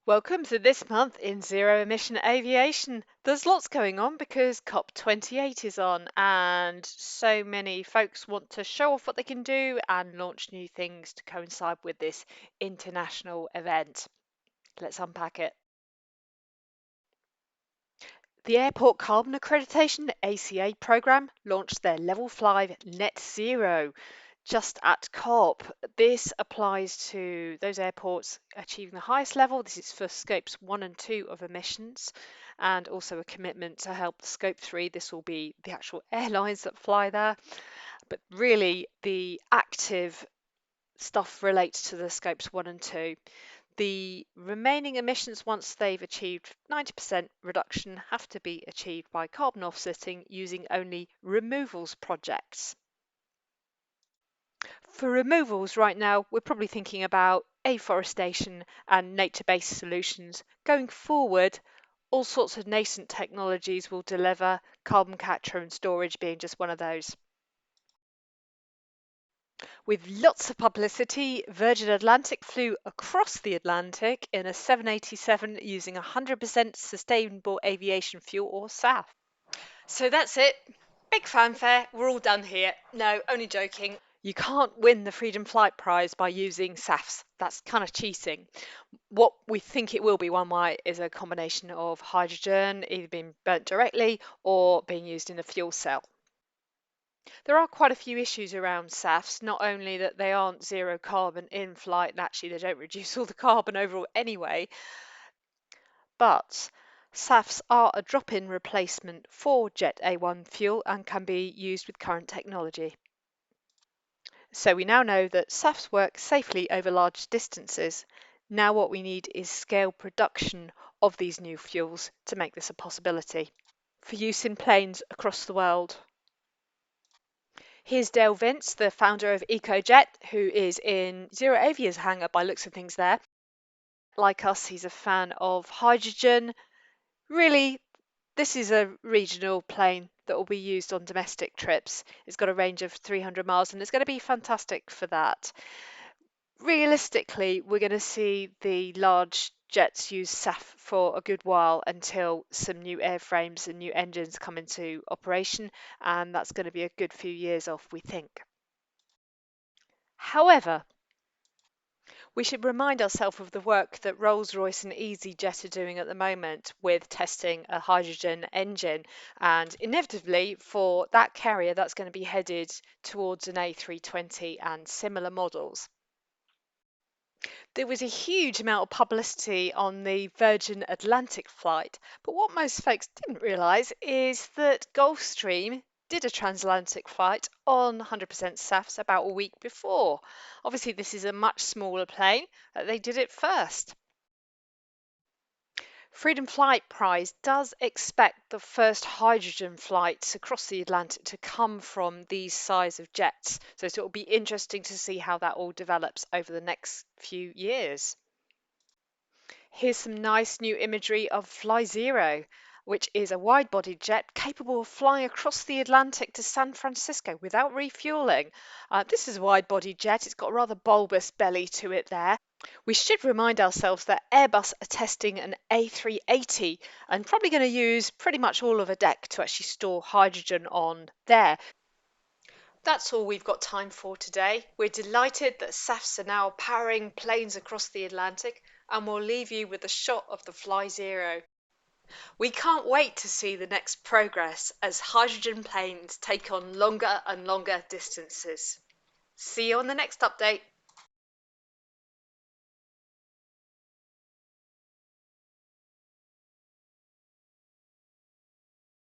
Welcome to this month in Zero Emission Aviation. There's lots going on because COP28 is on, and so many folks want to show off what they can do and launch new things to coincide with this international event. Let's unpack it. The Airport Carbon Accreditation ACA program launched their Level 5 Net Zero just at COP. This applies to those airports achieving the highest level. This is for scopes 1 and 2 of emissions, and also a commitment to help scope 3. This will be the actual airlines that fly there. But really, the active stuff relates to the scopes 1 and 2. The remaining emissions, once they've achieved 90% reduction, have to be achieved by carbon offsetting using only removals projects. For removals right now, we're probably thinking about afforestation and nature-based solutions. Going forward, all sorts of nascent technologies will deliver, carbon capture and storage being just one of those. With lots of publicity, Virgin Atlantic flew across the Atlantic in a 787 using 100% sustainable aviation fuel, or SAF. So that's it. Big fanfare. We're all done here. No, only joking. You can't win the Freedom Flight Prize by using SAFs. That's kind of cheating. What we think it will be one way is a combination of hydrogen either being burnt directly or being used in a fuel cell. There are quite a few issues around SAFs, not only that they aren't zero carbon in flight, and actually they don't reduce all the carbon overall anyway, but SAFs are a drop-in replacement for Jet A1 fuel and can be used with current technology. So we now know that SAFs work safely over large distances. Now what we need is scale production of these new fuels to make this a possibility for use in planes across the world. Here's Dale Vince, the founder of EcoJet, who is in Zero Avia's hangar by looks of things there. Like us, he's a fan of hydrogen. Really, this is a regional plane that will be used on domestic trips. It's got a range of 300 miles and it's going to be fantastic for that. Realistically, we're going to see the large jets use SAF for a good while until some new airframes and new engines come into operation, and that's going to be a good few years off, we think. However, we should remind ourselves of the work that Rolls-Royce and EasyJet are doing at the moment with testing a hydrogen engine, and inevitably for that carrier that's going to be headed towards an A320 and similar models. There was a huge amount of publicity on the Virgin Atlantic flight, but what most folks didn't realise is that Gulfstream did a transatlantic flight on 100% SAFs about a week before. Obviously, this is a much smaller plane, they did it first. Freedom Flight Prize does expect the first hydrogen flights across the Atlantic to come from these size of jets. So it will be interesting to see how that all develops over the next few years. Here's some nice new imagery of Fly Zero, which is a wide-bodied jet capable of flying across the Atlantic to San Francisco without refueling. This is a wide-bodied jet. It's got a rather bulbous belly to it there. We should remind ourselves that Airbus are testing an A380 and probably going to use pretty much all of a deck to actually store hydrogen on there. That's all we've got time for today. We're delighted that SAFs are now powering planes across the Atlantic, and we'll leave you with a shot of the Fly Zero. We can't wait to see the next progress as hydrogen planes take on longer and longer distances. See you on the next update.